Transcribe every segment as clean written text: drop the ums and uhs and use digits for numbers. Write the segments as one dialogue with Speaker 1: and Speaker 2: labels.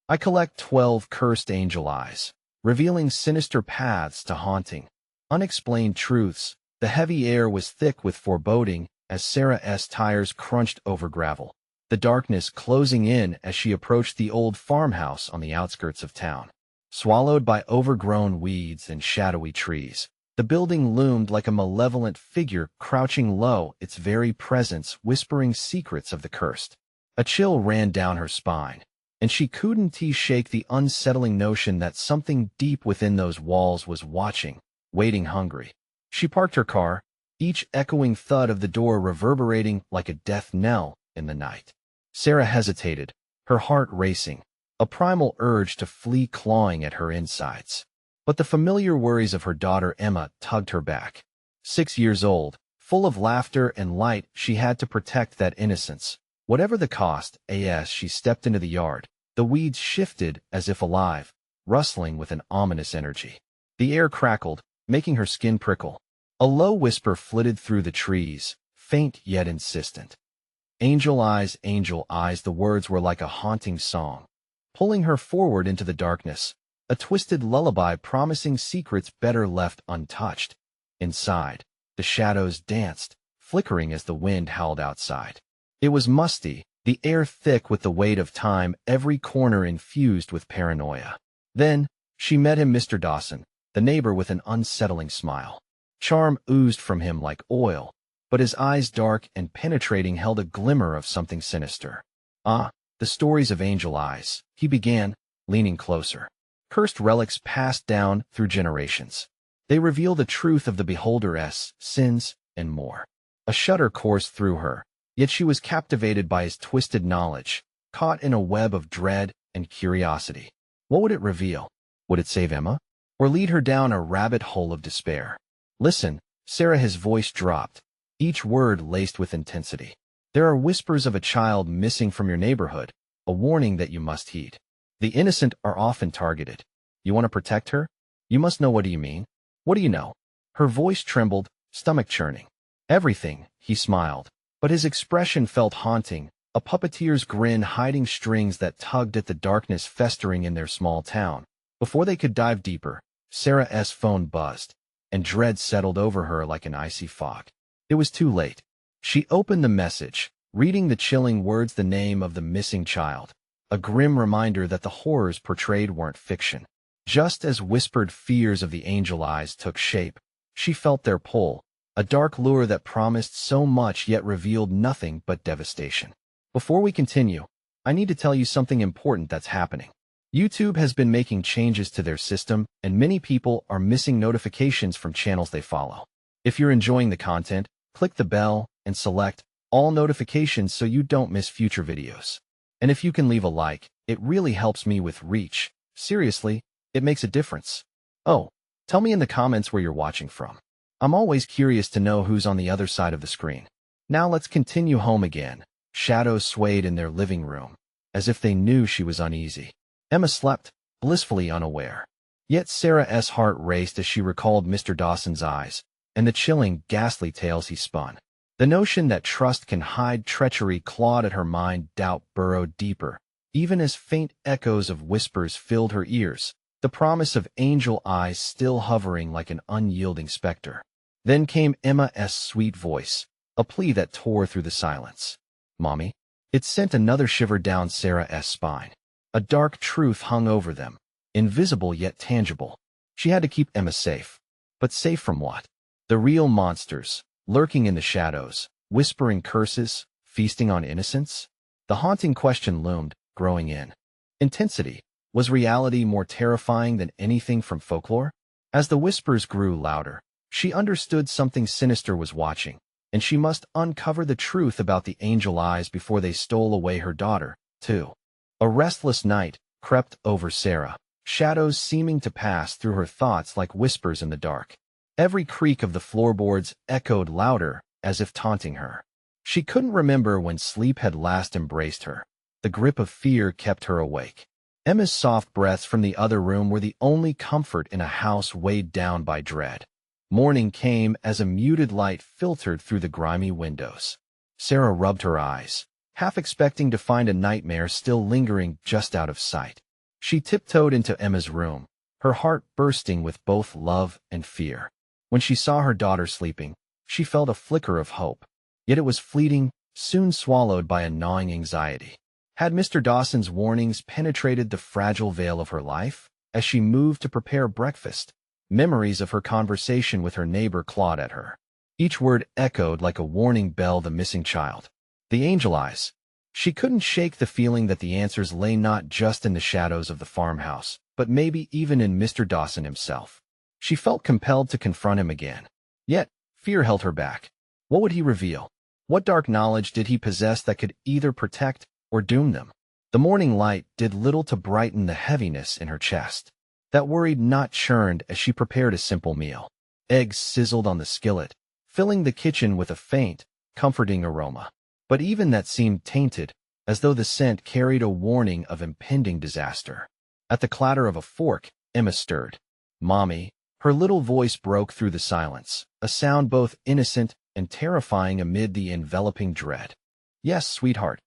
Speaker 1: I collect 12 cursed angel eyes, revealing sinister paths to haunting. Unexplained truths. The heavy air was thick with foreboding as Sarah's tires crunched over gravel, the darkness closing in as she approached the old farmhouse on the outskirts of town. Swallowed by overgrown weeds and shadowy trees, the building loomed like a malevolent figure crouching low, its very presence whispering secrets of the cursed. A chill ran down her spine, and she couldn't shake the unsettling notion that something deep within those walls was watching, waiting hungry. She parked her car, each echoing thud of the door reverberating like a death knell in the night. Sarah hesitated, her heart racing, a primal urge to flee clawing at her insides. But the familiar worries of her daughter Emma tugged her back. 6 years old, full of laughter and light, she had to protect that innocence. Whatever the cost, as she stepped into the yard, the weeds shifted as if alive, rustling with an ominous energy. The air crackled, making her skin prickle. A low whisper flitted through the trees, faint yet insistent. Angel eyes, the words were like a haunting song, pulling her forward into the darkness, a twisted lullaby promising secrets better left untouched. Inside, the shadows danced, flickering as the wind howled outside. It was musty, the air thick with the weight of time, every corner infused with paranoia. Then, she met him, Mr. Dawson, the neighbor, with an unsettling smile. Charm oozed from him like oil, but his eyes, dark and penetrating, held a glimmer of something sinister. "Ah, the stories of angel eyes," he began, leaning closer. "Cursed relics passed down through generations. They reveal the truth of the beholder's sins and more." A shudder coursed through her, yet she was captivated by his twisted knowledge, caught in a web of dread and curiosity. What would it reveal? Would it save Emma, or lead her down a rabbit hole of despair? "Listen, Sarah," his voice dropped, each word laced with intensity. "There are whispers of a child missing from your neighborhood, a warning that you must heed. The innocent are often targeted. You want to protect her? You must know." "What do you mean? What do you know?" Her voice trembled, stomach churning. "Everything," he smiled, but his expression felt haunting, a puppeteer's grin hiding strings that tugged at the darkness festering in their small town. Before they could dive deeper, Sarah's phone buzzed, and dread settled over her like an icy fog. It was too late. She opened the message, reading the chilling words, the name of the missing child, a grim reminder that the horrors portrayed weren't fiction. Just as whispered fears of the angel eyes took shape, she felt their pull, a dark lure that promised so much yet revealed nothing but devastation. Before we continue, I need to tell you something important that's happening. YouTube has been making changes to their system, and many people are missing notifications from channels they follow. If you're enjoying the content, click the bell and select all notifications so you don't miss future videos. And if you can leave a like, it really helps me with reach. Seriously, it makes a difference. Oh, tell me in the comments where you're watching from. I'm always curious to know who's on the other side of the screen. Now let's continue. Home again. Shadows swayed in their living room, as if they knew she was uneasy. Emma slept, blissfully unaware. Yet Sarah's heart raced as she recalled Mr. Dawson's eyes, and the chilling, ghastly tales he spun. The notion that trust can hide treachery clawed at her mind. Doubt burrowed deeper, even as faint echoes of whispers filled her ears, the promise of angel eyes still hovering like an unyielding specter. Then came Emma's sweet voice, a plea that tore through the silence. "Mommy." It sent another shiver down Sarah's spine. A dark truth hung over them, invisible yet tangible. She had to keep Emma safe. But safe from what? The real monsters, lurking in the shadows, whispering curses, feasting on innocence? The haunting question loomed, growing in intensity. Was reality more terrifying than anything from folklore? As the whispers grew louder, she understood something sinister was watching, and she must uncover the truth about the angel eyes before they stole away her daughter, too. A restless night crept over Sarah, shadows seeming to pass through her thoughts like whispers in the dark. Every creak of the floorboards echoed louder, as if taunting her. She couldn't remember when sleep had last embraced her. The grip of fear kept her awake. Emma's soft breaths from the other room were the only comfort in a house weighed down by dread. Morning came as a muted light filtered through the grimy windows. Sarah rubbed her eyes, half expecting to find a nightmare still lingering just out of sight. She tiptoed into Emma's room, her heart bursting with both love and fear. When she saw her daughter sleeping, she felt a flicker of hope. Yet it was fleeting, soon swallowed by a gnawing anxiety. Had Mr. Dawson's warnings penetrated the fragile veil of her life? As she moved to prepare breakfast, memories of her conversation with her neighbor clawed at her. Each word echoed like a warning bell. The missing child. The angel eyes. She couldn't shake the feeling that the answers lay not just in the shadows of the farmhouse, but maybe even in Mr. Dawson himself. She felt compelled to confront him again. Yet, fear held her back. What would he reveal? What dark knowledge did he possess that could either protect or doom them? The morning light did little to brighten the heaviness in her chest. That worried knot churned as she prepared a simple meal. Eggs sizzled on the skillet, filling the kitchen with a faint, comforting aroma. But even that seemed tainted, as though the scent carried a warning of impending disaster. At the clatter of a fork, Emma stirred. "Mommy," her little voice broke through the silence, a sound both innocent and terrifying amid the enveloping dread. "Yes, sweetheart."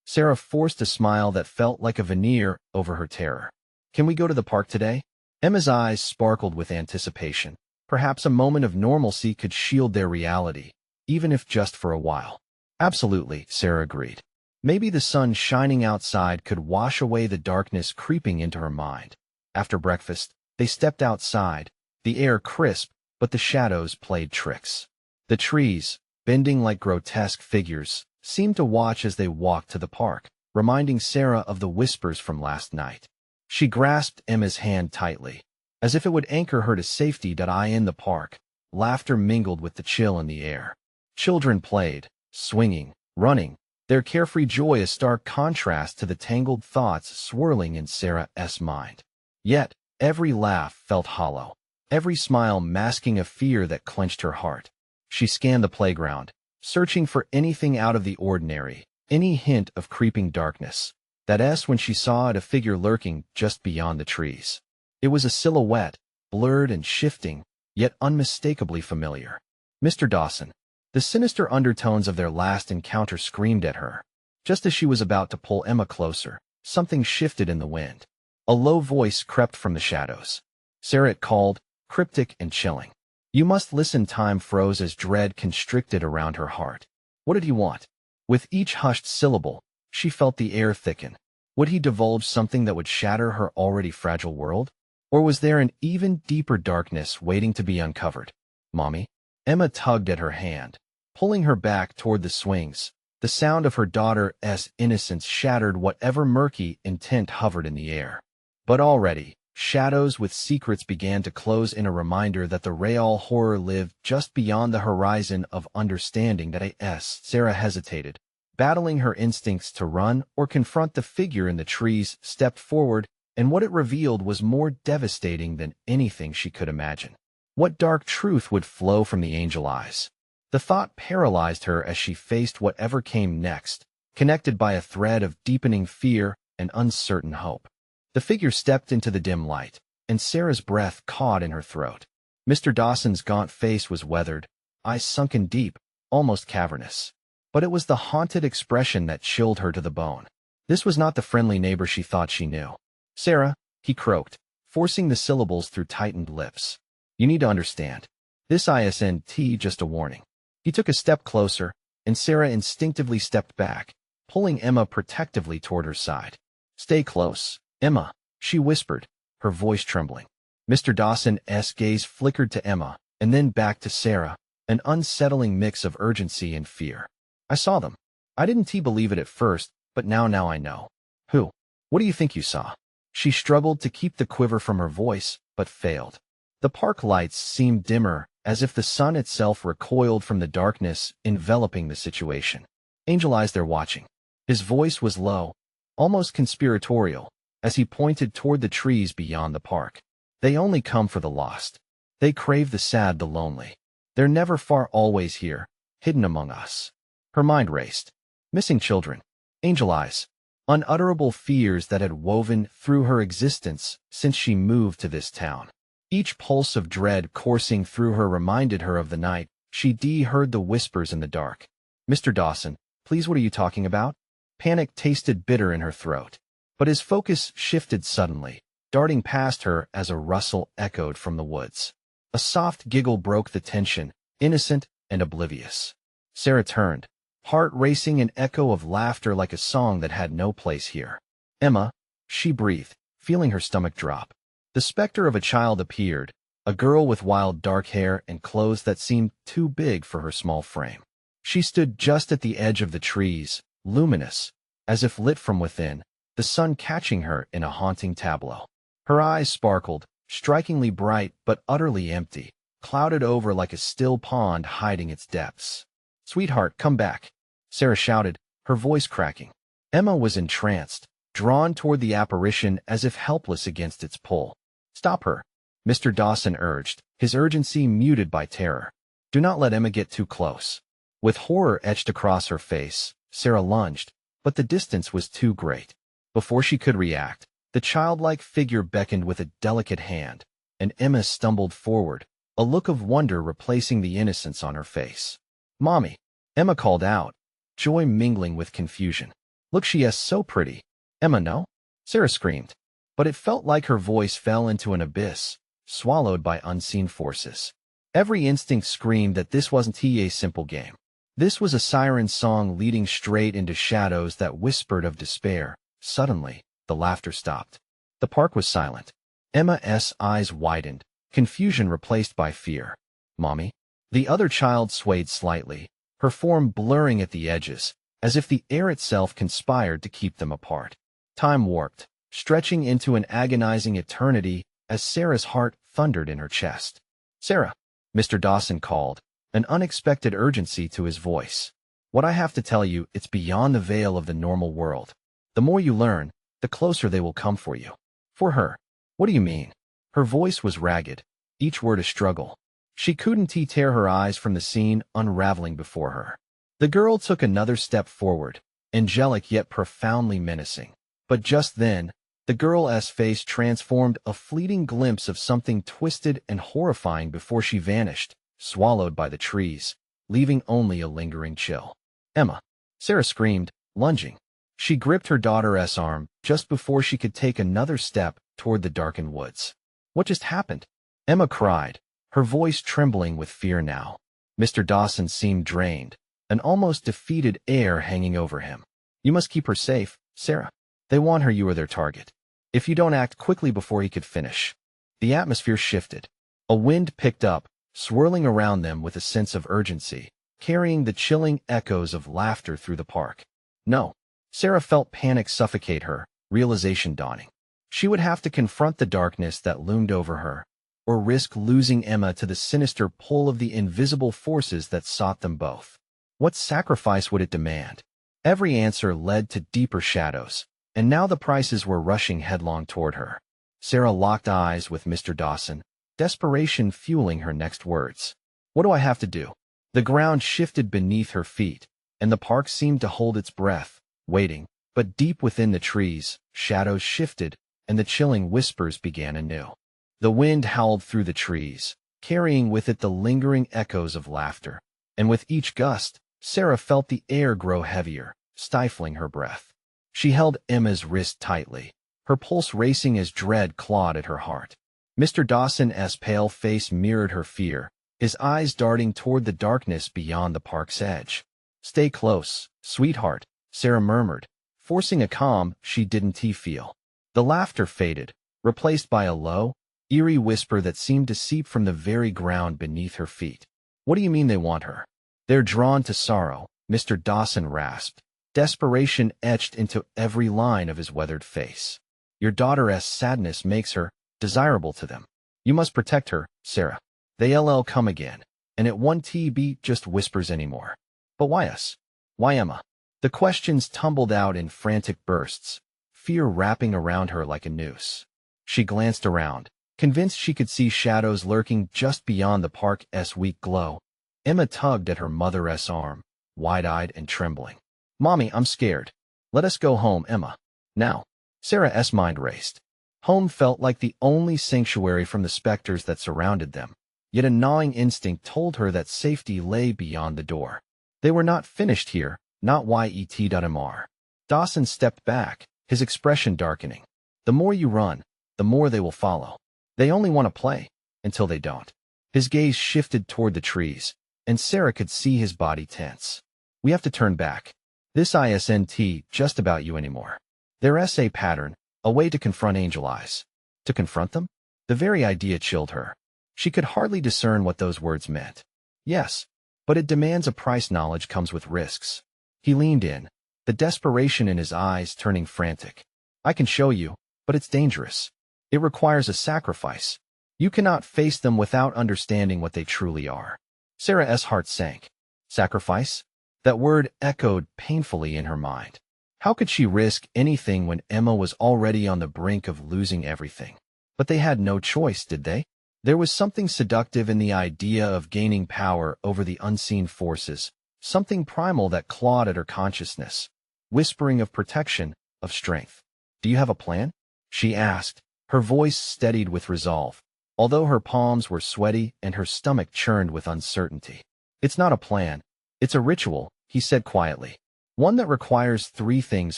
Speaker 1: Sarah forced a smile that felt like a veneer over her terror. "Can we go to the park today?" Emma's eyes sparkled with anticipation. Perhaps a moment of normalcy could shield their reality, even if just for a while. "Absolutely," Sarah agreed. Maybe the sun shining outside could wash away the darkness creeping into her mind. After breakfast, they stepped outside, the air crisp, but the shadows played tricks. The trees, bending like grotesque figures, seemed to watch as they walked to the park, reminding Sarah of the whispers from last night. She grasped Emma's hand tightly, as if it would anchor her to safety. In the park, laughter mingled with the chill in the air. Children played, swinging, running, their carefree joy a stark contrast to the tangled thoughts swirling in Sarah's mind. Yet, every laugh felt hollow, every smile masking a fear that clenched her heart. She scanned the playground, searching for anything out of the ordinary, any hint of creeping darkness. When she saw a figure lurking just beyond the trees. It was a silhouette, blurred and shifting, yet unmistakably familiar. Mr. Dawson. The sinister undertones of their last encounter screamed at her. Just as she was about to pull Emma closer, something shifted in the wind. A low voice crept from the shadows. Sarah, it called, cryptic and chilling. "You must listen." Time froze as dread constricted around her heart. What did he want? With each hushed syllable, she felt the air thicken. Would he divulge something that would shatter her already fragile world? Or was there an even deeper darkness waiting to be uncovered? "Mommy?" Emma tugged at her hand, pulling her back toward the swings. The sound of her daughter's innocence shattered whatever murky intent hovered in the air. But already, shadows with secrets began to close in, a reminder that the real horror lived just beyond the horizon of understanding. Sarah hesitated, battling her instincts to run or confront the figure in the trees, stepped forward, and what it revealed was more devastating than anything she could imagine. What dark truth would flow from the angel eyes? The thought paralyzed her as she faced whatever came next, connected by a thread of deepening fear and uncertain hope. The figure stepped into the dim light, and Sarah's breath caught in her throat. Mr. Dawson's gaunt face was weathered, eyes sunken deep, almost cavernous. But it was the haunted expression that chilled her to the bone. This was not the friendly neighbor she thought she knew. "Sarah," he croaked, forcing the syllables through tightened lips. "You need to understand. This isn't just a warning." He took a step closer, and Sarah instinctively stepped back, pulling Emma protectively toward her side. "Stay close, Emma," she whispered, her voice trembling. Mr. Dawson's gaze flickered to Emma, and then back to Sarah, an unsettling mix of urgency and fear. "I saw them. I didn't believe it at first, but now I know." "Who? What do you think you saw?" She struggled to keep the quiver from her voice, but failed. The park lights seemed dimmer, as if the sun itself recoiled from the darkness enveloping the situation. "Angel eyes, they're watching." His voice was low, almost conspiratorial, as he pointed toward the trees beyond the park. "They only come for the lost. They crave the sad, the lonely. They're never far, always here, hidden among us." Her mind raced. Missing children. Angel eyes. Unutterable fears that had woven through her existence since she moved to this town. Each pulse of dread coursing through her reminded her of the night she heard the whispers in the dark. "Mr. Dawson, please, what are you talking about?" Panic tasted bitter in her throat. But his focus shifted suddenly, darting past her as a rustle echoed from the woods. A soft giggle broke the tension, innocent and oblivious. Sarah turned, heart racing, an echo of laughter like a song that had no place here. "Emma," she breathed, feeling her stomach drop. The specter of a child appeared, a girl with wild dark hair and clothes that seemed too big for her small frame. She stood just at the edge of the trees, luminous, as if lit from within, the sun catching her in a haunting tableau. Her eyes sparkled, strikingly bright but utterly empty, clouded over like a still pond hiding its depths. "Sweetheart, come back," Sarah shouted, her voice cracking. Emma was entranced, drawn toward the apparition as if helpless against its pull. "Stop her," Mr. Dawson urged, his urgency muted by terror. "Do not let Emma get too close." With horror etched across her face, Sarah lunged, but the distance was too great. Before she could react, the childlike figure beckoned with a delicate hand, and Emma stumbled forward, a look of wonder replacing the innocence on her face. "Mommy," Emma called out, joy mingling with confusion. "Look, she is so pretty." "Emma, no?" Sarah screamed, but it felt like her voice fell into an abyss, swallowed by unseen forces. Every instinct screamed that this wasn't a simple game. This was a siren song leading straight into shadows that whispered of despair. Suddenly, the laughter stopped. The park was silent. Emma's eyes widened, confusion replaced by fear. "Mommy?" The other child swayed slightly, her form blurring at the edges, as if the air itself conspired to keep them apart. Time warped, stretching into an agonizing eternity as Sarah's heart thundered in her chest. "Sarah," Mr. Dawson called, an unexpected urgency to his voice. "What I have to tell you, it's beyond the veil of the normal world. The more you learn, the closer they will come for you." "For her? What do you mean?" Her voice was ragged, each word a struggle. She couldn't tear her eyes from the scene unraveling before her. The girl took another step forward, angelic yet profoundly menacing. But just then, the girl's face transformed, a fleeting glimpse of something twisted and horrifying before she vanished, swallowed by the trees, leaving only a lingering chill. "Emma!" Sarah screamed, lunging. She gripped her daughter's arm just before she could take another step toward the darkened woods. "What just happened?" Emma cried, her voice trembling with fear now. Mr. Dawson seemed drained, an almost defeated air hanging over him. "You must keep her safe, Sarah. They want her, you are their target. If you don't act quickly before he could finish." The atmosphere shifted. A wind picked up, swirling around them with a sense of urgency, carrying the chilling echoes of laughter through the park. No. Sarah felt panic suffocate her, realization dawning. She would have to confront the darkness that loomed over her, or risk losing Emma to the sinister pull of the invisible forces that sought them both. What sacrifice would it demand? Every answer led to deeper shadows, and now the prices were rushing headlong toward her. Sarah locked eyes with Mr. Dawson, desperation fueling her next words. "What do I have to do?" The ground shifted beneath her feet, and the park seemed to hold its breath, waiting. But deep within the trees, shadows shifted, and the chilling whispers began anew. The wind howled through the trees, carrying with it the lingering echoes of laughter, and with each gust, Sarah felt the air grow heavier, stifling her breath. She held Emma's wrist tightly, her pulse racing as dread clawed at her heart. Mr. Dawson's pale face mirrored her fear, his eyes darting toward the darkness beyond the park's edge. "Stay close, sweetheart," Sarah murmured, forcing a calm she didn't feel. The laughter faded, replaced by a low, eerie whisper that seemed to seep from the very ground beneath her feet. "What do you mean they want her?" "They're drawn to sorrow," Mr. Dawson rasped, desperation etched into every line of his weathered face. "Your daughter's sadness makes her desirable to them. You must protect her, Sarah. They'll come again, and it won't be just whispers anymore." "But why us? Why Emma?" The questions tumbled out in frantic bursts, fear wrapping around her like a noose. She glanced around, convinced she could see shadows lurking just beyond the park's weak glow. Emma tugged at her mother's arm, wide-eyed and trembling. "Mommy, I'm scared. Let us go home, Emma. Now." Sarah's mind raced. Home felt like the only sanctuary from the specters that surrounded them, yet a gnawing instinct told her that safety lay beyond the door. They were not finished here, not yet. Dawson stepped back, his expression darkening. The more you run, the more they will follow. They only want to play, until they don't. His gaze shifted toward the trees, and Sarah could see his body tense. We have to turn back. This isn't just about you anymore. Their essay pattern, a way to confront Angel Eyes. To confront them? The very idea chilled her. She could hardly discern what those words meant. Yes, but it demands a price. Knowledge comes with risks. He leaned in, the desperation in his eyes turning frantic. I can show you, but it's dangerous. It requires a sacrifice. You cannot face them without understanding what they truly are. Sarah's heart sank. Sacrifice? That word echoed painfully in her mind. How could she risk anything when Emma was already on the brink of losing everything? But they had no choice, did they? There was something seductive in the idea of gaining power over the unseen forces, something primal that clawed at her consciousness, whispering of protection, of strength. Do you have a plan? She asked, her voice steadied with resolve, although her palms were sweaty and her stomach churned with uncertainty. It's not a plan. It's a ritual, he said quietly. One that requires 3 things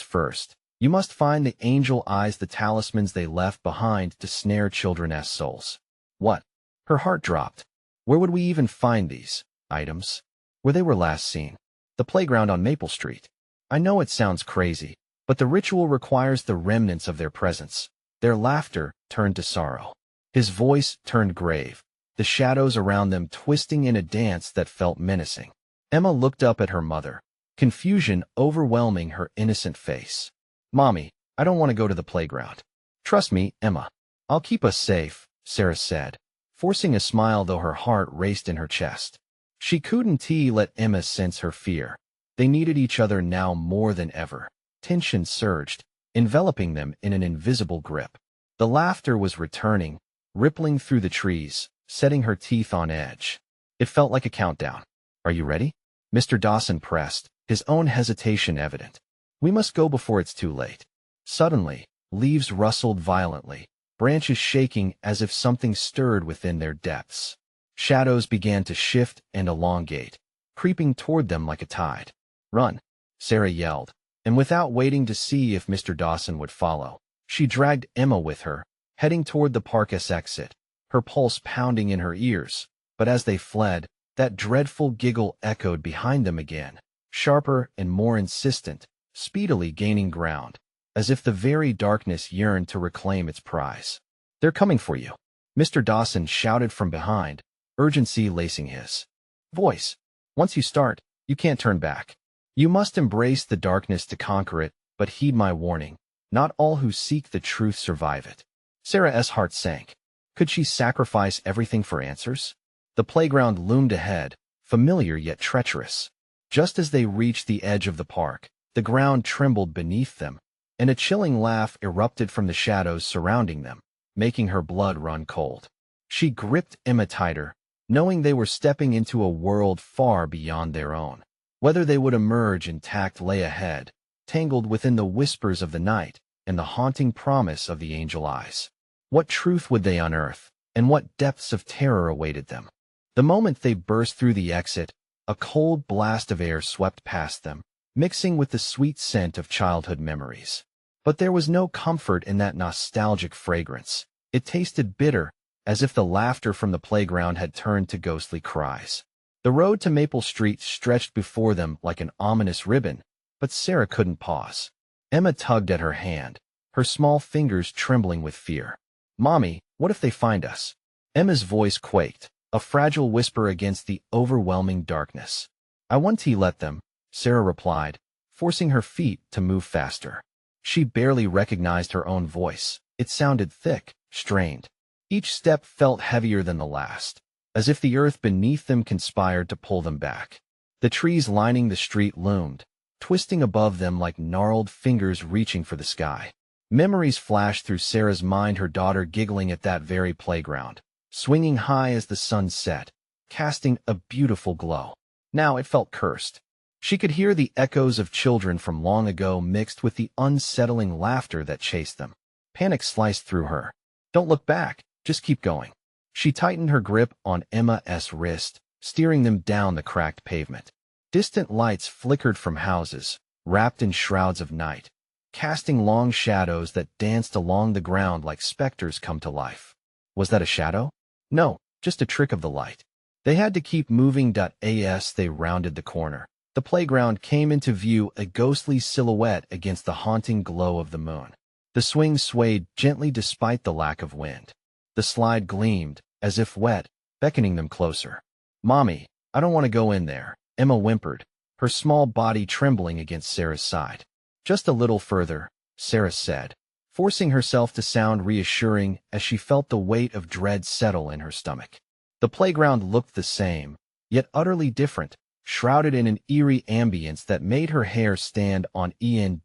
Speaker 1: first. You must find the angel eyes, the talismans they left behind to snare children's souls. What? Her heart dropped. Where would we even find these items? Where they were last seen. The playground on Maple Street. I know it sounds crazy, but the ritual requires the remnants of their presence. Their laughter turned to sorrow. His voice turned grave, the shadows around them twisting in a dance that felt menacing. Emma looked up at her mother, confusion overwhelming her innocent face. Mommy, I don't want to go to the playground. Trust me, Emma. I'll keep us safe, Sarah said, forcing a smile though her heart raced in her chest. She couldn't let Emma sense her fear. They needed each other now more than ever. Tension surged, enveloping them in an invisible grip. The laughter was returning, rippling through the trees, setting her teeth on edge. It felt like a countdown. Are you ready? Mr. Dawson pressed, his own hesitation evident. We must go before it's too late. Suddenly, leaves rustled violently, branches shaking as if something stirred within their depths. Shadows began to shift and elongate, creeping toward them like a tide. Run, Sarah yelled, and without waiting to see if Mr. Dawson would follow, she dragged Emma with her, heading toward the park's exit, her pulse pounding in her ears. But as they fled, that dreadful giggle echoed behind them again, sharper and more insistent, speedily gaining ground, as if the very darkness yearned to reclaim its prize. They're coming for you, Mr. Dawson shouted from behind, urgency lacing his voice. Once you start, you can't turn back. You must embrace the darkness to conquer it, but heed my warning. Not all who seek the truth survive it. Sarah's heart sank. Could she sacrifice everything for answers? The playground loomed ahead, familiar yet treacherous. Just as they reached the edge of the park, the ground trembled beneath them, and a chilling laugh erupted from the shadows surrounding them, making her blood run cold. She gripped Emma tighter, knowing they were stepping into a world far beyond their own. Whether they would emerge intact lay ahead, tangled within the whispers of the night and the haunting promise of the angel eyes. What truth would they unearth, and what depths of terror awaited them? The moment they burst through the exit, a cold blast of air swept past them, mixing with the sweet scent of childhood memories. But there was no comfort in that nostalgic fragrance. It tasted bitter, as if the laughter from the playground had turned to ghostly cries. The road to Maple Street stretched before them like an ominous ribbon, but Sarah couldn't pause. Emma tugged at her hand, her small fingers trembling with fear. Mommy, what if they find us? Emma's voice quaked, a fragile whisper against the overwhelming darkness. I won't let them, Sarah replied, forcing her feet to move faster. She barely recognized her own voice. It sounded thick, strained. Each step felt heavier than the last, as if the earth beneath them conspired to pull them back. The trees lining the street loomed, twisting above them like gnarled fingers reaching for the sky. Memories flashed through Sarah's mind, her daughter giggling at that very playground, swinging high as the sun set, casting a beautiful glow. Now it felt cursed. She could hear the echoes of children from long ago mixed with the unsettling laughter that chased them. Panic sliced through her. Don't look back, just keep going. She tightened her grip on Emma's wrist, steering them down the cracked pavement. Distant lights flickered from houses, wrapped in shrouds of night. casting long shadows that danced along the ground like specters come to life. Was that a shadow? No, just a trick of the light. They had to keep moving. As they rounded the corner, the playground came into view, a ghostly silhouette against the haunting glow of the moon. The swing swayed gently despite the lack of wind. The slide gleamed, as if wet, beckoning them closer. "Mommy, I don't want to go in there," Emma whimpered, her small body trembling against Sarah's side. "Just a little further," Sarah said, forcing herself to sound reassuring as she felt the weight of dread settle in her stomach. The playground looked the same, yet utterly different, shrouded in an eerie ambience that made her hair stand on end.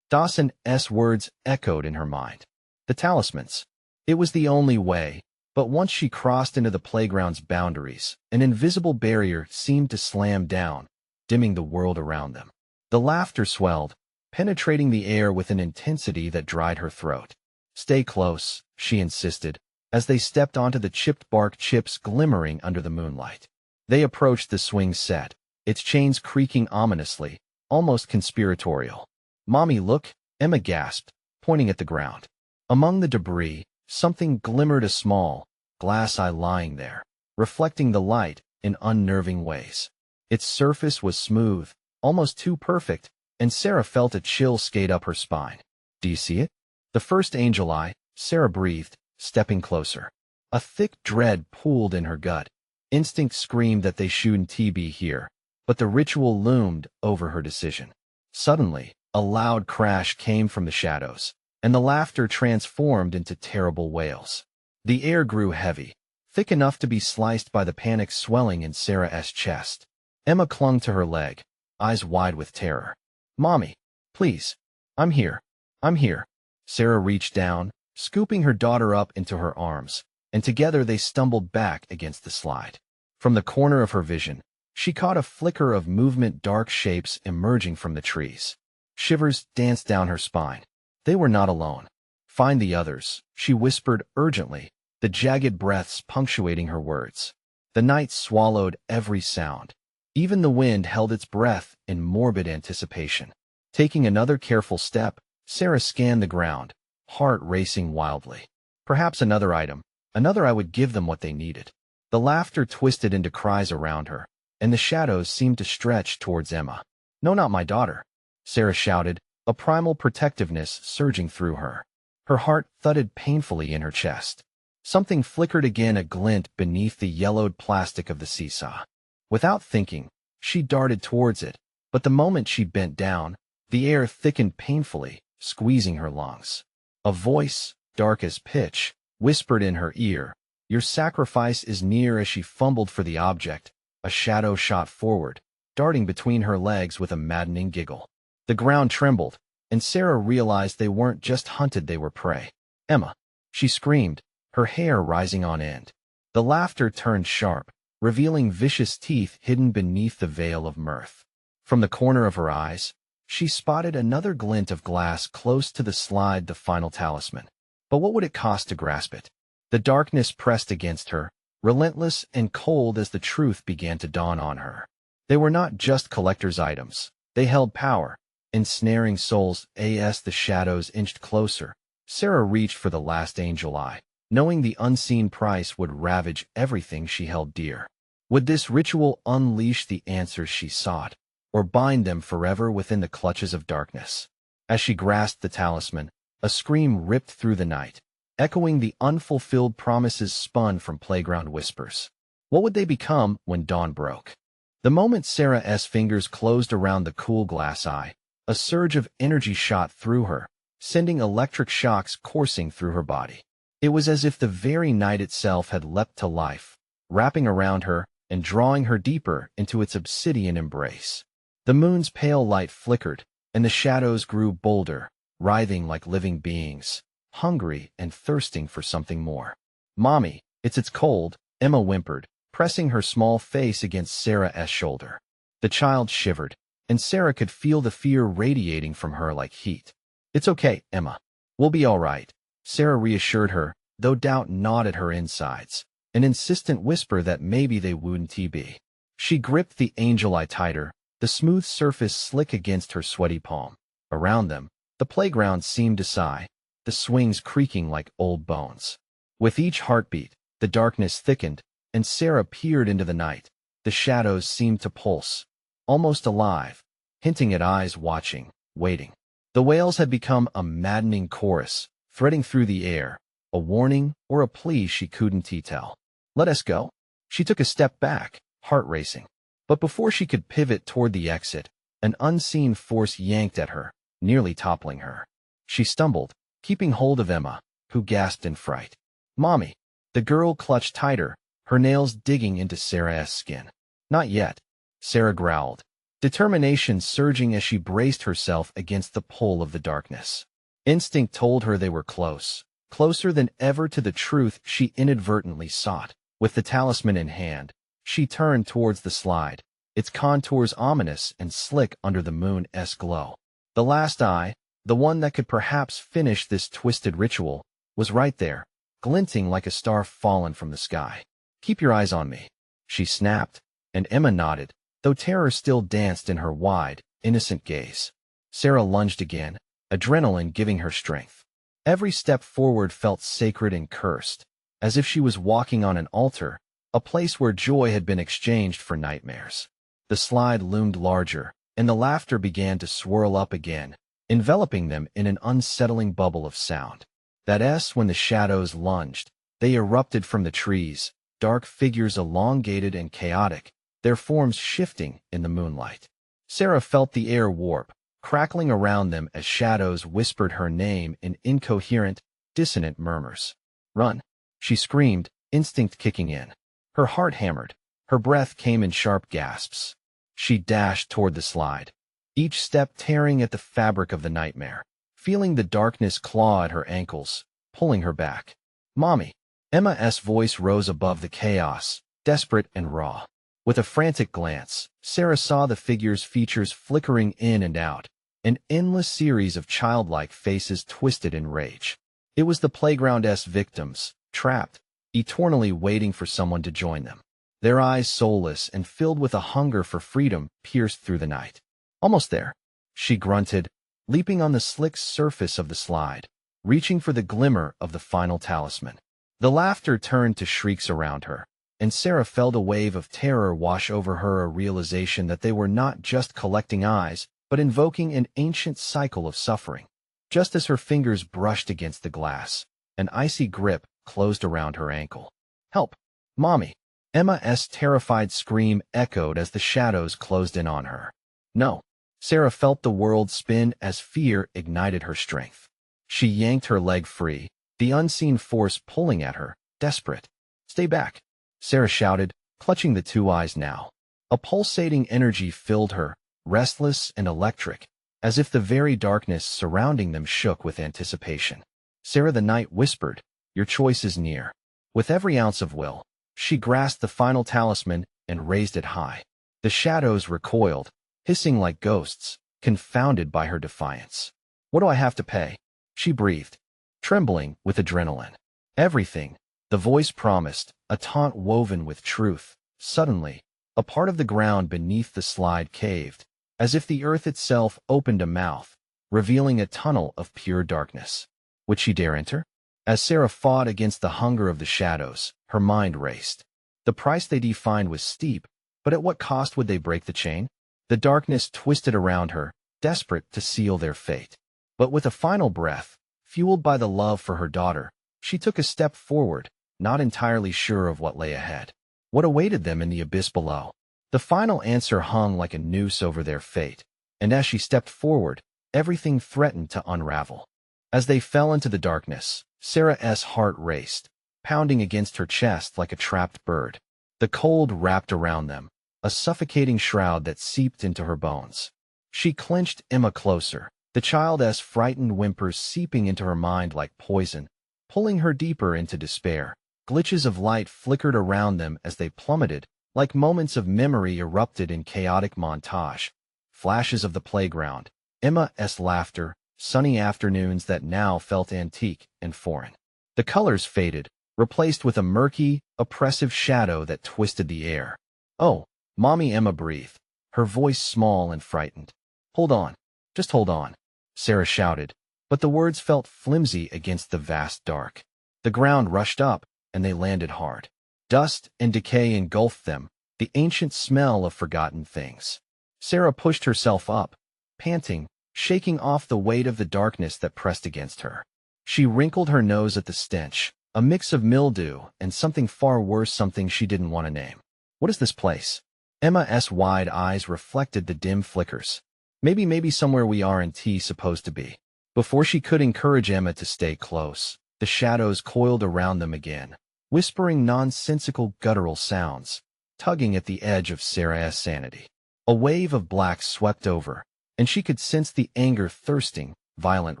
Speaker 1: Dawson's words echoed in her mind. The talismans. It was the only way, but once she crossed into the playground's boundaries, an invisible barrier seemed to slam down, dimming the world around them. The laughter swelled, penetrating the air with an intensity that dried her throat. "Stay close," she insisted, as they stepped onto the chipped bark chips glimmering under the moonlight. They approached the swing set, its chains creaking ominously, almost conspiratorial. "Mommy, look," Emma gasped, pointing at the ground. Among the debris, something glimmered, a small, glass eye lying there, reflecting the light in unnerving ways. Its surface was smooth, almost too perfect, and Sarah felt a chill skate up her spine. "Do you see it?" "The first angel eye," Sarah breathed, stepping closer. A thick dread pooled in her gut. Instinct screamed that they shouldn't be here, but the ritual loomed over her decision. Suddenly, a loud crash came from the shadows, and the laughter transformed into terrible wails. The air grew heavy, thick enough to be sliced by the panic swelling in Sarah's chest. Emma clung to her leg, eyes wide with terror. "Mommy, please. I'm here. I'm here." Sarah reached down, scooping her daughter up into her arms, and together they stumbled back against the slide. From the corner of her vision, she caught a flicker of movement, dark shapes emerging from the trees. Shivers danced down her spine. They were not alone. "Find the others," she whispered urgently, the jagged breaths punctuating her words. The night swallowed every sound. Even the wind held its breath in morbid anticipation. Taking another careful step, Sarah scanned the ground, heart racing wildly. Perhaps another item, another. I would give them what they needed. The laughter twisted into cries around her, and the shadows seemed to stretch towards Emma. "No, not my daughter," Sarah shouted, a primal protectiveness surging through her. Her heart thudded painfully in her chest. Something flickered again, a glint beneath the yellowed plastic of the seesaw. Without thinking, she darted towards it, but the moment she bent down, the air thickened painfully, squeezing her lungs. A voice, dark as pitch, whispered in her ear, "Your sacrifice is near." As she fumbled for the object, a shadow shot forward, darting between her legs with a maddening giggle. The ground trembled, and Sarah realized they weren't just hunted, they were prey. "Emma!" she screamed, her hair rising on end. The laughter turned sharp, revealing vicious teeth hidden beneath the veil of mirth. From the corner of her eyes, she spotted another glint of glass close to the slide, the final talisman. But what would it cost to grasp it? The darkness pressed against her, relentless and cold as the truth began to dawn on her. They were not just collector's items. They held power, ensnaring souls. As the shadows inched closer, Sarah reached for the last angel eye, knowing the unseen price would ravage everything she held dear. Would this ritual unleash the answers she sought, or bind them forever within the clutches of darkness? As she grasped the talisman, a scream ripped through the night, echoing the unfulfilled promises spun from playground whispers. What would they become when dawn broke? The moment Sarah's fingers closed around the cool glass eye, a surge of energy shot through her, sending electric shocks coursing through her body. It was as if the very night itself had leapt to life, wrapping around her and drawing her deeper into its obsidian embrace. The moon's pale light flickered, and the shadows grew bolder, writhing like living beings, hungry and thirsting for something more. "Mommy, it's cold," Emma whimpered, pressing her small face against Sarah's shoulder. The child shivered, and Sarah could feel the fear radiating from her like heat. "It's okay, Emma. We'll be all right," Sarah reassured her, though doubt gnawed at her insides, an insistent whisper that maybe they wouldn't be. She gripped the angel eye tighter, the smooth surface slick against her sweaty palm. Around them, the playground seemed to sigh, the swings creaking like old bones. With each heartbeat, the darkness thickened, and Sarah peered into the night. The shadows seemed to pulse, almost alive, hinting at eyes watching, waiting. The wails had become a maddening chorus, threading through the air, a warning or a plea she couldn't tell. "Let us go." She took a step back, heart racing. But before she could pivot toward the exit, an unseen force yanked at her, nearly toppling her. She stumbled, keeping hold of Emma, who gasped in fright. "Mommy!" The girl clutched tighter, her nails digging into Sarah's skin. "Not yet," Sarah growled, determination surging as she braced herself against the pull of the darkness. Instinct told her they were close, closer than ever to the truth she inadvertently sought. With the talisman in hand, she turned towards the slide, its contours ominous and slick under the moon's glow. The last eye, the one that could perhaps finish this twisted ritual, was right there, glinting like a star fallen from the sky. "Keep your eyes on me," she snapped, and Emma nodded, though terror still danced in her wide, innocent gaze. Sarah lunged again, adrenaline giving her strength. Every step forward felt sacred and cursed, as if she was walking on an altar, a place where joy had been exchanged for nightmares. The slide loomed larger, and the laughter began to swirl up again, enveloping them in an unsettling bubble of sound. When the shadows lunged, they erupted from the trees, dark figures elongated and chaotic, their forms shifting in the moonlight. Sarah felt the air warp, crackling around them as shadows whispered her name in incoherent, dissonant murmurs. "Run!" she screamed, instinct kicking in. Her heart hammered, her breath came in sharp gasps. She dashed toward the slide, each step tearing at the fabric of the nightmare, feeling the darkness claw at her ankles, pulling her back. "Mommy!" Emma's voice rose above the chaos, desperate and raw. With a frantic glance, Sarah saw the figure's features flickering in and out, an endless series of childlike faces twisted in rage. It was the playground's victims, trapped, eternally waiting for someone to join them. Their eyes soulless and filled with a hunger for freedom pierced through the night. "Almost there," she grunted, leaping on the slick surface of the slide, reaching for the glimmer of the final talisman. The laughter turned to shrieks around her, and Sarah felt a wave of terror wash over her, a realization that they were not just collecting eyes, but invoking an ancient cycle of suffering. Just as her fingers brushed against the glass, an icy grip closed around her ankle. "Help! Mommy!" Emma's terrified scream echoed as the shadows closed in on her. "No!" Sarah felt the world spin as fear ignited her strength. She yanked her leg free, the unseen force pulling at her, desperate. "Stay back!" Sarah shouted, clutching the two eyes now. A pulsating energy filled her, restless and electric, as if the very darkness surrounding them shook with anticipation. "Sarah," the night whispered, "your choice is near." With every ounce of will, she grasped the final talisman and raised it high. The shadows recoiled, hissing like ghosts, confounded by her defiance. "What do I have to pay?" she breathed, trembling with adrenaline. "Everything," the voice promised, a taunt woven with truth. Suddenly, a part of the ground beneath the slide caved, as if the earth itself opened a mouth, revealing a tunnel of pure darkness. Would she dare enter? As Sarah fought against the hunger of the shadows, her mind raced. The price they defined was steep, but at what cost would they break the chain? The darkness twisted around her, desperate to seal their fate. But with a final breath, fueled by the love for her daughter, she took a step forward, not entirely sure of what lay ahead. What awaited them in the abyss below? The final answer hung like a noose over their fate, and as she stepped forward, everything threatened to unravel. As they fell into the darkness, Sarah's heart raced, pounding against her chest like a trapped bird. The cold wrapped around them, a suffocating shroud that seeped into her bones. She clenched Emma closer, the child's frightened whimpers seeping into her mind like poison, pulling her deeper into despair. Glitches of light flickered around them as they plummeted, like moments of memory erupted in chaotic montage. Flashes of the playground, Emma's laughter, sunny afternoons that now felt antique and foreign. The colors faded, replaced with a murky, oppressive shadow that twisted the air. "Oh, Mommy," Emma breathed, her voice small and frightened. "Hold on. Just hold on." Sarah shouted, but the words felt flimsy against the vast dark. The ground rushed up, and they landed hard. Dust and decay engulfed them, the ancient smell of forgotten things. Sarah pushed herself up, panting, shaking off the weight of the darkness that pressed against her. She wrinkled her nose at the stench, a mix of mildew and something far worse, something she didn't want to name. What is this place? Emma's wide eyes reflected the dim flickers. Maybe somewhere we aren't supposed to be. Before she could encourage Emma to stay close, the shadows coiled around them again, whispering nonsensical guttural sounds, tugging at the edge of Sarah's sanity. A wave of black swept over, and she could sense the anger thirsting, violent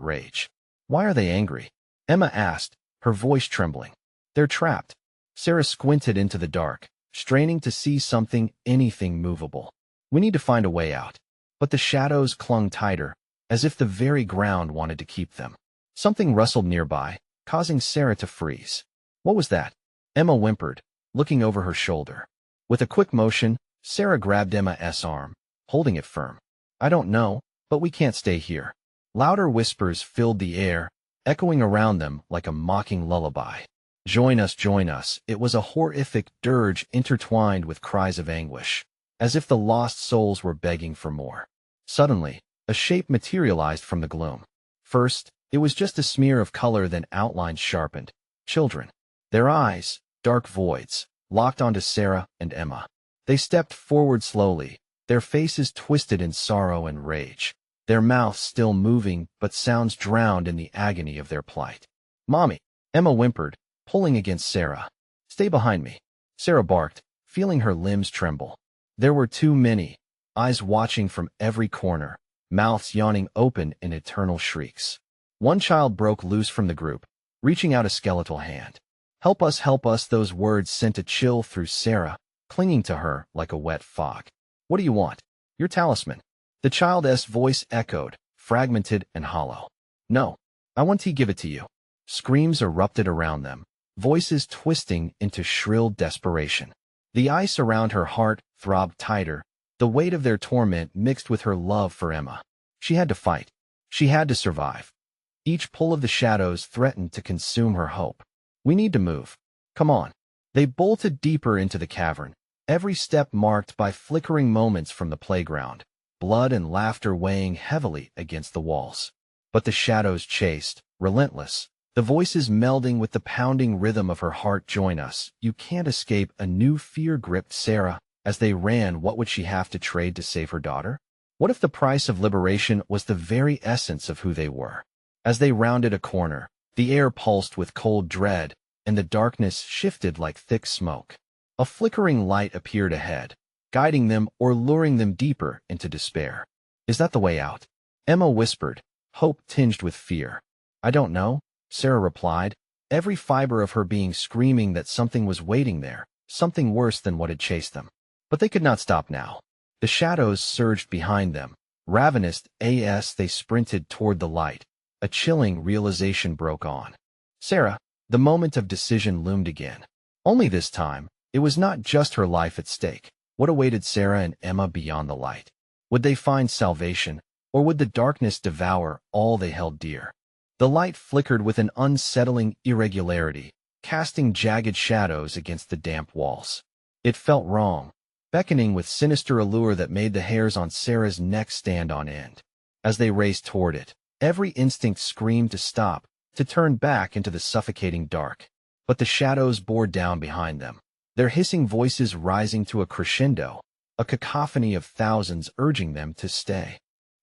Speaker 1: rage. Why are they angry? Emma asked, her voice trembling. They're trapped. Sarah squinted into the dark, straining to see something, anything movable. We need to find a way out. But the shadows clung tighter, as if the very ground wanted to keep them. Something rustled nearby, causing Sarah to freeze. What was that? Emma whimpered, looking over her shoulder. With a quick motion, Sarah grabbed Emma's arm, holding it firm. I don't know, but we can't stay here. Louder whispers filled the air, echoing around them like a mocking lullaby. Join us, join us. It was a horrific dirge intertwined with cries of anguish, as if the lost souls were begging for more. Suddenly, a shape materialized from the gloom. First, it was just a smear of color, then outlines sharpened. Children. Their eyes, dark voids, locked onto Sarah and Emma. They stepped forward slowly, their faces twisted in sorrow and rage, their mouths still moving but sounds drowned in the agony of their plight. Mommy, Emma whimpered, pulling against Sarah. Stay behind me, Sarah barked, feeling her limbs tremble. There were too many, eyes watching from every corner, mouths yawning open in eternal shrieks. One child broke loose from the group, reaching out a skeletal hand. Help us, those words sent a chill through Sarah, clinging to her like a wet fog. What do you want? Your talisman. The child's voice echoed, fragmented and hollow. No, I want to give it to you. Screams erupted around them, voices twisting into shrill desperation. The ice around her heart throbbed tighter, the weight of their torment mixed with her love for Emma. She had to fight. She had to survive. Each pull of the shadows threatened to consume her hope. We need to move. Come on. They bolted deeper into the cavern, every step marked by flickering moments from the playground, blood and laughter weighing heavily against the walls. But the shadows chased, relentless, the voices melding with the pounding rhythm of her heart. Join us. You can't escape. A new fear gripped Sarah. As they ran, what would she have to trade to save her daughter? What if the price of liberation was the very essence of who they were? As they rounded a corner, the air pulsed with cold dread, and the darkness shifted like thick smoke. A flickering light appeared ahead, guiding them or luring them deeper into despair. Is that the way out? Emma whispered, hope tinged with fear. I don't know, Sarah replied, every fiber of her being screaming that something was waiting there, something worse than what had chased them. But they could not stop now. The shadows surged behind them, ravenous as they sprinted toward the light. A chilling realization broke on Sarah. The moment of decision loomed again. Only this time, it was not just her life at stake. What awaited Sarah and Emma beyond the light? Would they find salvation, or would the darkness devour all they held dear? The light flickered with an unsettling irregularity, casting jagged shadows against the damp walls. It felt wrong, beckoning with sinister allure that made the hairs on Sarah's neck stand on end. As they raced toward it, every instinct screamed to stop, to turn back into the suffocating dark. But the shadows bore down behind them, their hissing voices rising to a crescendo, a cacophony of thousands urging them to stay.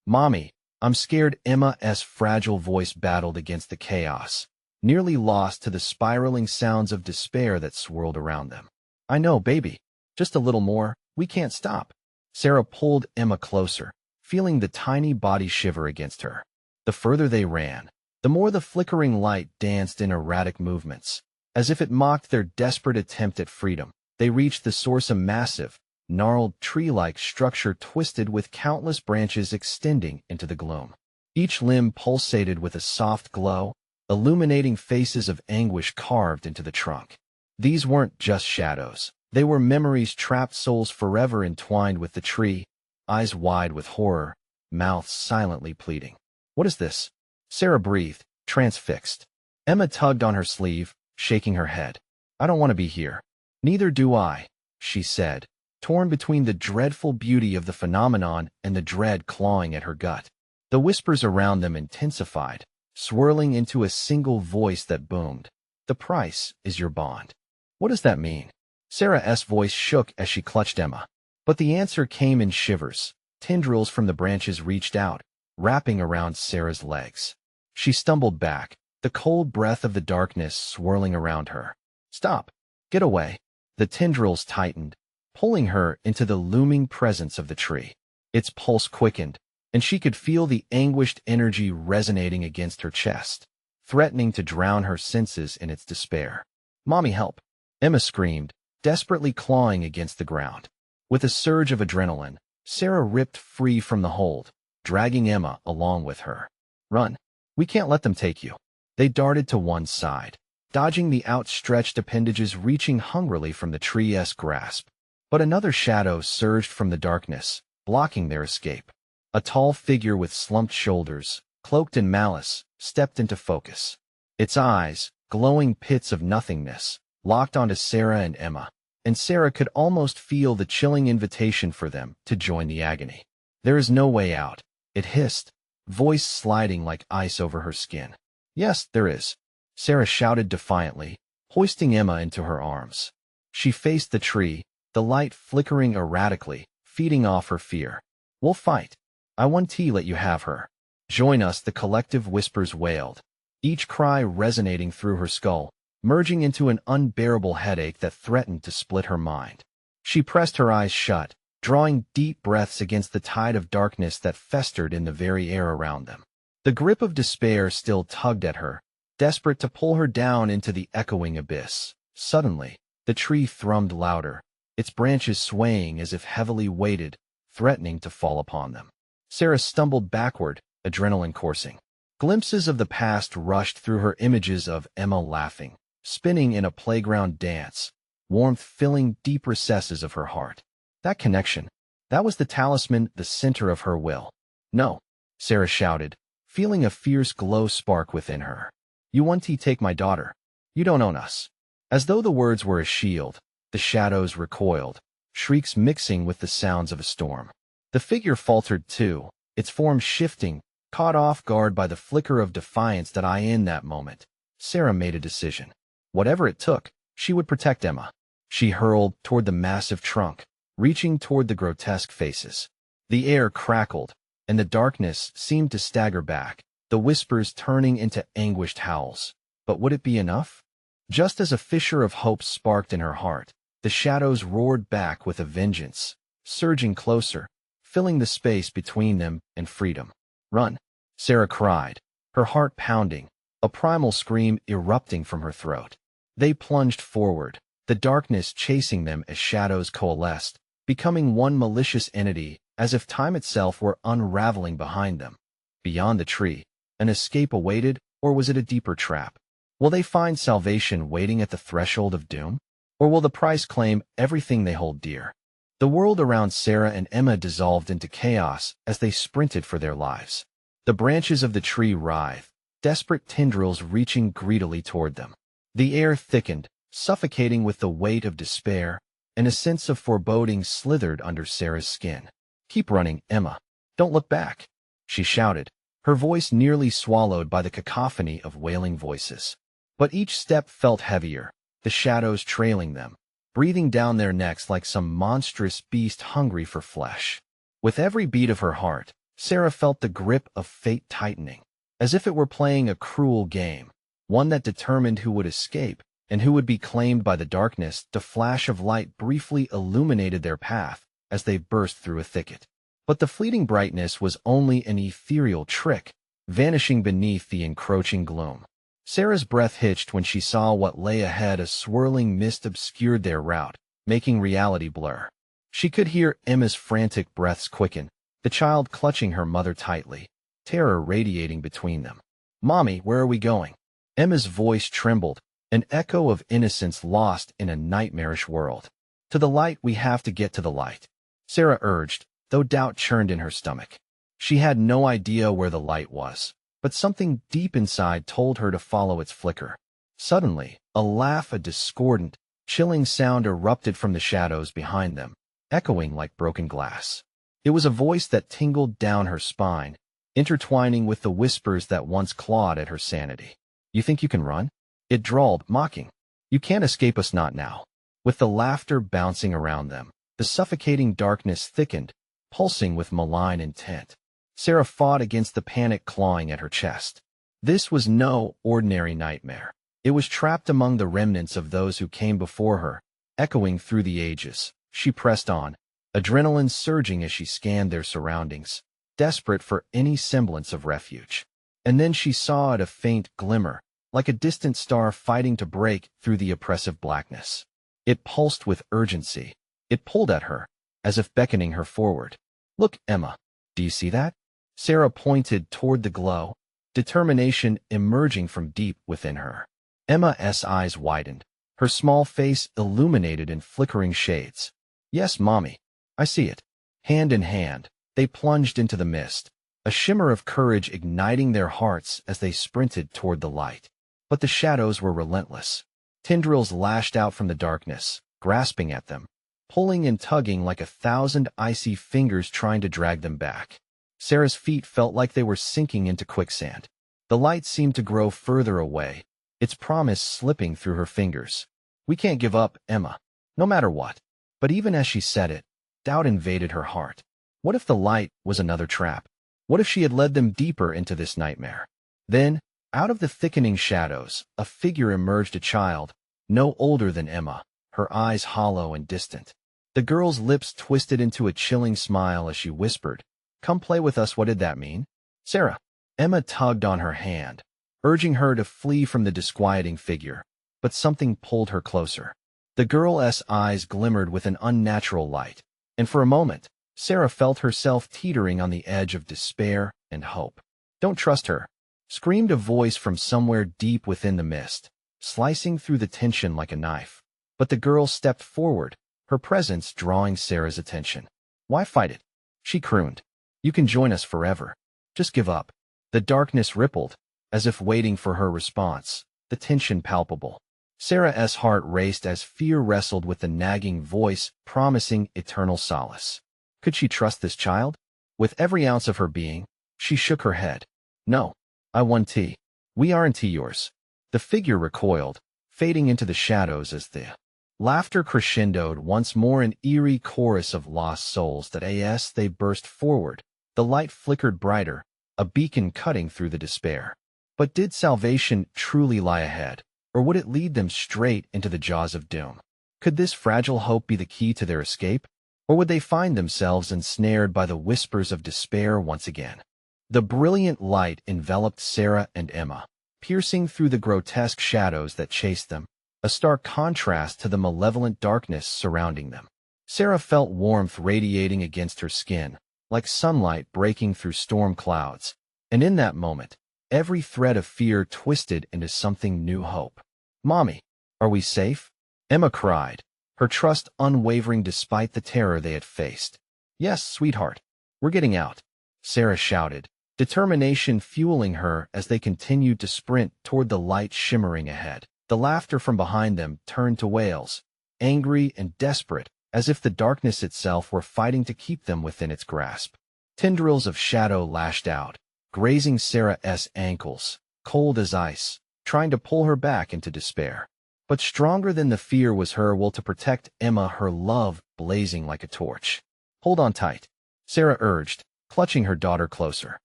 Speaker 1: Mommy, I'm scared. Emma's fragile voice battled against the chaos, nearly lost to the spiraling sounds of despair that swirled around them. I know, baby. Just a little more. We can't stop. Sarah pulled Emma closer, feeling the tiny body shiver against her. The further they ran, the more the flickering light danced in erratic movements. As if it mocked their desperate attempt at freedom, they reached the source, a massive, gnarled tree-like structure twisted with countless branches extending into the gloom. Each limb pulsated with a soft glow, illuminating faces of anguish carved into the trunk. These weren't just shadows. They were memories, trapped souls forever entwined with the tree, eyes wide with horror, mouths silently pleading. What is this? Sarah breathed, transfixed. Emma tugged on her sleeve, shaking her head. I don't want to be here. Neither do I, she said, torn between the dreadful beauty of the phenomenon and the dread clawing at her gut. The whispers around them intensified, swirling into a single voice that boomed. The price is your bond. What does that mean? Sarah's voice shook as she clutched Emma. But the answer came in shivers. Tendrils from the branches reached out, wrapping around Sarah's legs. She stumbled back, the cold breath of the darkness swirling around her. Stop! Get away! The tendrils tightened, pulling her into the looming presence of the tree. Its pulse quickened, and she could feel the anguished energy resonating against her chest, threatening to drown her senses in its despair. Mommy, help! Emma screamed, desperately clawing against the ground. With a surge of adrenaline, Sarah ripped free from the hold, dragging Emma along with her. Run! We can't let them take you. They darted to one side, dodging the outstretched appendages reaching hungrily from the tree's grasp. But another shadow surged from the darkness, blocking their escape. A tall figure with slumped shoulders, cloaked in malice, stepped into focus. Its eyes, glowing pits of nothingness, locked onto Sarah and Emma, and Sarah could almost feel the chilling invitation for them to join the agony. There is no way out, it hissed, voice sliding like ice over her skin. Yes, there is, Sarah shouted defiantly, hoisting Emma into her arms. She faced the tree, the light flickering erratically, feeding off her fear. We'll fight. I won't let you have her. Join us, the collective whispers wailed, each cry resonating through her skull, merging into an unbearable headache that threatened to split her mind. She pressed her eyes shut, drawing deep breaths against the tide of darkness that festered in the very air around them. The grip of despair still tugged at her, desperate to pull her down into the echoing abyss. Suddenly, the tree thrummed louder, its branches swaying as if heavily weighted, threatening to fall upon them. Sarah stumbled backward, adrenaline coursing. Glimpses of the past rushed through her, images of Emma laughing, spinning in a playground dance, warmth filling deep recesses of her heart. That connection, that was the talisman, the center of her will. No, Sarah shouted, feeling a fierce glow spark within her. You want to take my daughter. You don't own us. As though the words were a shield, the shadows recoiled, shrieks mixing with the sounds of a storm. The figure faltered too, its form shifting, caught off guard by the flicker of defiance that in that moment. Sarah made a decision. Whatever it took, she would protect Emma. She hurled toward the massive trunk, reaching toward the grotesque faces. The air crackled, and the darkness seemed to stagger back, the whispers turning into anguished howls. But would it be enough? Just as a fissure of hope sparked in her heart, the shadows roared back with a vengeance, surging closer, filling the space between them and freedom. Run, Sarah cried, her heart pounding, a primal scream erupting from her throat. They plunged forward, the darkness chasing them as shadows coalesced, becoming one malicious entity, as if time itself were unraveling behind them. Beyond the tree, an escape awaited, or was it a deeper trap? Will they find salvation waiting at the threshold of doom? Or will the price claim everything they hold dear? The world around Sarah and Emma dissolved into chaos as they sprinted for their lives. The branches of the tree writhed, desperate tendrils reaching greedily toward them. The air thickened, suffocating with the weight of despair, and a sense of foreboding slithered under Sarah's skin. Keep running, Emma. Don't look back, she shouted, her voice nearly swallowed by the cacophony of wailing voices. But each step felt heavier, the shadows trailing them, breathing down their necks like some monstrous beast hungry for flesh. With every beat of her heart, Sarah felt the grip of fate tightening, as if it were playing a cruel game, one that determined who would escape and who would be claimed by the darkness. The flash of light briefly illuminated their path as they burst through a thicket. But the fleeting brightness was only an ethereal trick, vanishing beneath the encroaching gloom. Sarah's breath hitched when she saw what lay ahead. A swirling mist obscured their route, making reality blur. She could hear Emma's frantic breaths quicken, the child clutching her mother tightly, terror radiating between them. Mommy, where are we going? Emma's voice trembled, an echo of innocence lost in a nightmarish world. To the light, we have to get to the light, Sarah urged, though doubt churned in her stomach. She had no idea where the light was, but something deep inside told her to follow its flicker. Suddenly, a discordant, chilling sound erupted from the shadows behind them, echoing like broken glass. It was a voice that tingled down her spine, intertwining with the whispers that once clawed at her sanity. "You think you can run?" It drawled, mocking. "You can't escape us, not now." With the laughter bouncing around them, the suffocating darkness thickened, pulsing with malign intent. Sarah fought against the panic clawing at her chest. This was no ordinary nightmare. It was trapped among the remnants of those who came before her, echoing through the ages. She pressed on, adrenaline surging as she scanned their surroundings, desperate for any semblance of refuge. And then she saw it, a faint glimmer, like a distant star fighting to break through the oppressive blackness. It pulsed with urgency. It pulled at her, as if beckoning her forward. "Look, Emma. Do you see that?" Sarah pointed toward the glow, determination emerging from deep within her. Emma's eyes widened, her small face illuminated in flickering shades. "Yes, Mommy. I see it." Hand in hand, they plunged into the mist, a shimmer of courage igniting their hearts as they sprinted toward the light. But the shadows were relentless. Tendrils lashed out from the darkness, grasping at them, pulling and tugging like 1,000 icy fingers trying to drag them back. Sarah's feet felt like they were sinking into quicksand. The light seemed to grow further away, its promise slipping through her fingers. "We can't give up, Emma, no matter what." But even as she said it, doubt invaded her heart. What if the light was another trap? What if she had led them deeper into this nightmare? Then, out of the thickening shadows, a figure emerged, a child, no older than Emma, her eyes hollow and distant. The girl's lips twisted into a chilling smile as she whispered, "Come play with us." What did that mean? "Sarah." Emma tugged on her hand, urging her to flee from the disquieting figure, but something pulled her closer. The girl's eyes glimmered with an unnatural light, and for a moment, Sarah felt herself teetering on the edge of despair and hope. "Don't trust her," screamed a voice from somewhere deep within the mist, slicing through the tension like a knife. But the girl stepped forward, her presence drawing Sarah's attention. "Why fight it?" she crooned. "You can join us forever. Just give up." The darkness rippled, as if waiting for her response, the tension palpable. Sarah's heart raced as fear wrestled with the nagging voice promising eternal solace. Could she trust this child? With every ounce of her being, she shook her head. "No, I want tea. We aren't yours." The figure recoiled, fading into the shadows as the laughter crescendoed once more, an eerie chorus of lost souls that as they burst forward, the light flickered brighter, a beacon cutting through the despair. But did salvation truly lie ahead, or would it lead them straight into the jaws of doom? Could this fragile hope be the key to their escape, or would they find themselves ensnared by the whispers of despair once again? The brilliant light enveloped Sarah and Emma, piercing through the grotesque shadows that chased them, a stark contrast to the malevolent darkness surrounding them. Sarah felt warmth radiating against her skin, like sunlight breaking through storm clouds, and in that moment, every thread of fear twisted into something new hope. "Mommy, are we safe?" Emma cried, her trust unwavering despite the terror they had faced. "Yes, sweetheart, we're getting out," Sarah shouted, determination fueling her as they continued to sprint toward the light shimmering ahead. The laughter from behind them turned to wails, angry and desperate, as if the darkness itself were fighting to keep them within its grasp. Tendrils of shadow lashed out, grazing Sarah's ankles, cold as ice, trying to pull her back into despair. But stronger than the fear was her will to protect Emma, her love blazing like a torch. "Hold on tight," Sarah urged, clutching her daughter closer.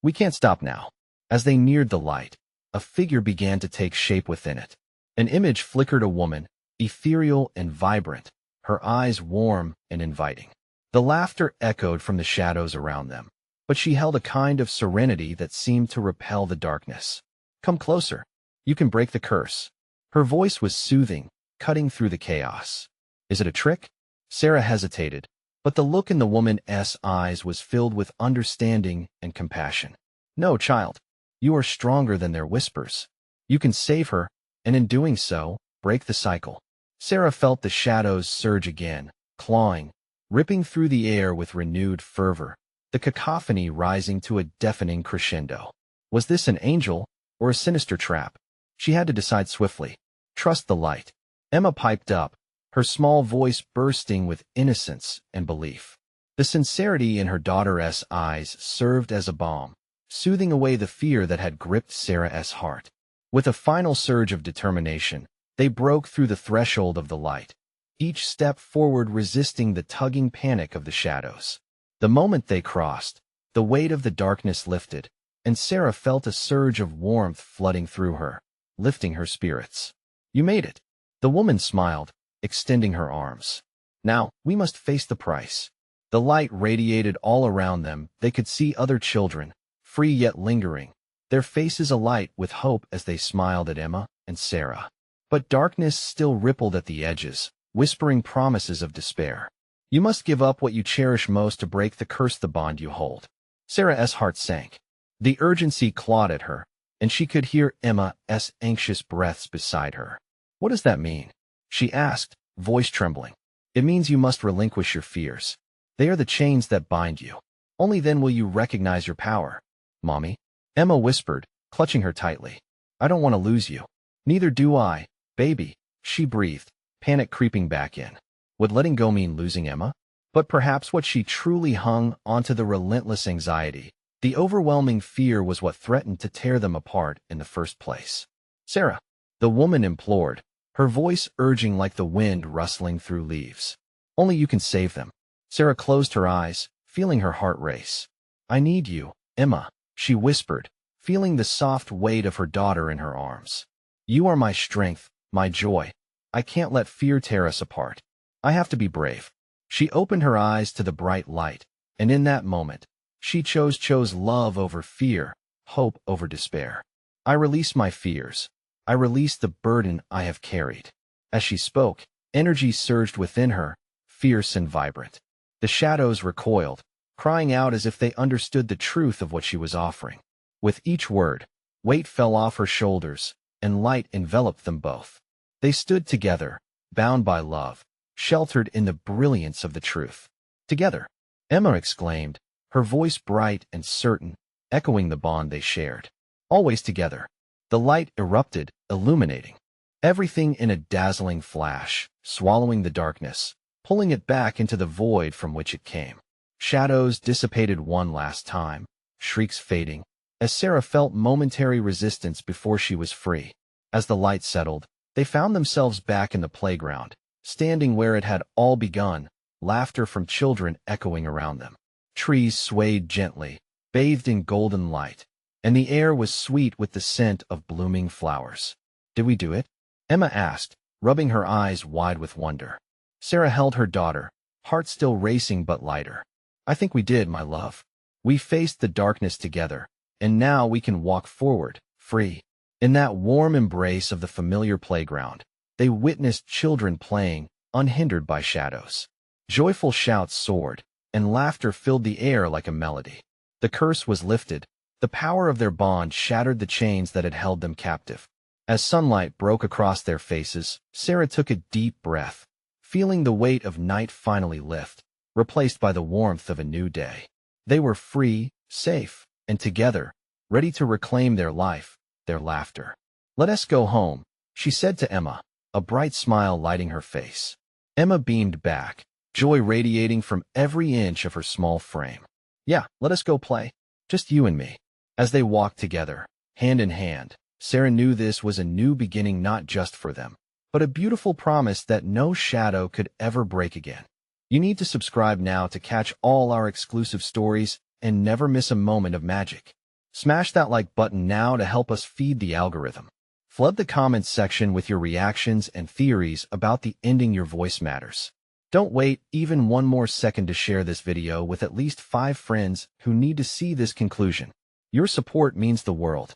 Speaker 1: "We can't stop now." As they neared the light, a figure began to take shape within it. An image flickered, a woman, ethereal and vibrant, her eyes warm and inviting. The laughter echoed from the shadows around them, but she held a kind of serenity that seemed to repel the darkness. "Come closer. You can break the curse." Her voice was soothing, cutting through the chaos. "Is it a trick?" Sarah hesitated, but the look in the woman's eyes was filled with understanding and compassion. "No, child. You are stronger than their whispers. You can save her, and in doing so, break the cycle." Sarah felt the shadows surge again, clawing, ripping through the air with renewed fervor. the cacophony rising to a deafening crescendo. Was this an angel or a sinister trap? She had to decide swiftly. Trust the light. Emma piped up, her small voice bursting with innocence and belief. The sincerity in her daughter's eyes served as a balm, soothing away the fear that had gripped Sarah's heart. With a final surge of determination, they broke through the threshold of the light, each step forward resisting the tugging panic of the shadows. The moment they crossed, the weight of the darkness lifted, and Sarah felt a surge of warmth flooding through her, lifting her spirits. You made it. The woman smiled, extending her arms. Now, we must face the price. The light radiated all around them. They could see other children, free yet lingering, their faces alight with hope as they smiled at Emma and Sarah. But darkness still rippled at the edges, whispering promises of despair. You must give up what you cherish most to break the curse, the bond you hold. Sarah's heart sank. The urgency clawed at her, and she could hear Emma's anxious breaths beside her. What does that mean? She asked, voice trembling. It means you must relinquish your fears. They are the chains that bind you. Only then will you recognize your power. Mommy? Emma whispered, clutching her tightly. I don't want to lose you. Neither do I, baby, she breathed, panic creeping back in. Would letting go mean losing Emma? But perhaps what she truly hung onto, the relentless anxiety, the overwhelming fear, was what threatened to tear them apart in the first place. Sarah, the woman implored, her voice urging like the wind rustling through leaves. Only you can save them. Sarah closed her eyes, feeling her heart race. I need you, Emma, she whispered, feeling the soft weight of her daughter in her arms. You are my strength, my joy. I can't let fear tear us apart. I have to be brave. She opened her eyes to the bright light, and in that moment, she chose love over fear, hope over despair. I release my fears. I release the burden I have carried. As she spoke, energy surged within her, fierce and vibrant. The shadows recoiled, crying out as if they understood the truth of what she was offering. With each word, weight fell off her shoulders, and light enveloped them both. They stood together, bound by love, sheltered in the brilliance of the truth. Together, Emma exclaimed, her voice bright and certain, echoing the bond they shared. Always together. The light erupted, illuminating everything in a dazzling flash, swallowing the darkness, pulling it back into the void from which it came. Shadows dissipated one last time, shrieks fading, as Sarah felt momentary resistance before she was free. As the light settled, they found themselves back in the playground, standing where it had all begun, laughter from children echoing around them. Trees swayed gently, bathed in golden light, and the air was sweet with the scent of blooming flowers. Did we do it? Emma asked, rubbing her eyes wide with wonder. Sarah held her daughter, heart still racing but lighter. I think we did, my love. We faced the darkness together, and now we can walk forward, free. In that warm embrace of the familiar playground, they witnessed children playing, unhindered by shadows. Joyful shouts soared, and laughter filled the air like a melody. The curse was lifted. The power of their bond shattered the chains that had held them captive. As sunlight broke across their faces, Sarah took a deep breath, feeling the weight of night finally lift, replaced by the warmth of a new day. They were free, safe, and together, ready to reclaim their life, their laughter. Let us go home, she said to Emma, a bright smile lighting her face. Emma beamed back, joy radiating from every inch of her small frame. Yeah, let us go play. Just you and me. As they walked together, hand in hand, Sarah knew this was a new beginning, not just for them, but a beautiful promise that no shadow could ever break again. You need to subscribe now to catch all our exclusive stories and never miss a moment of magic. Smash that like button now to help us feed the algorithm. Flood the comments section with your reactions and theories about the ending. Your voice matters. Don't wait even one more second to share this video with at least 5 friends who need to see this conclusion. Your support means the world.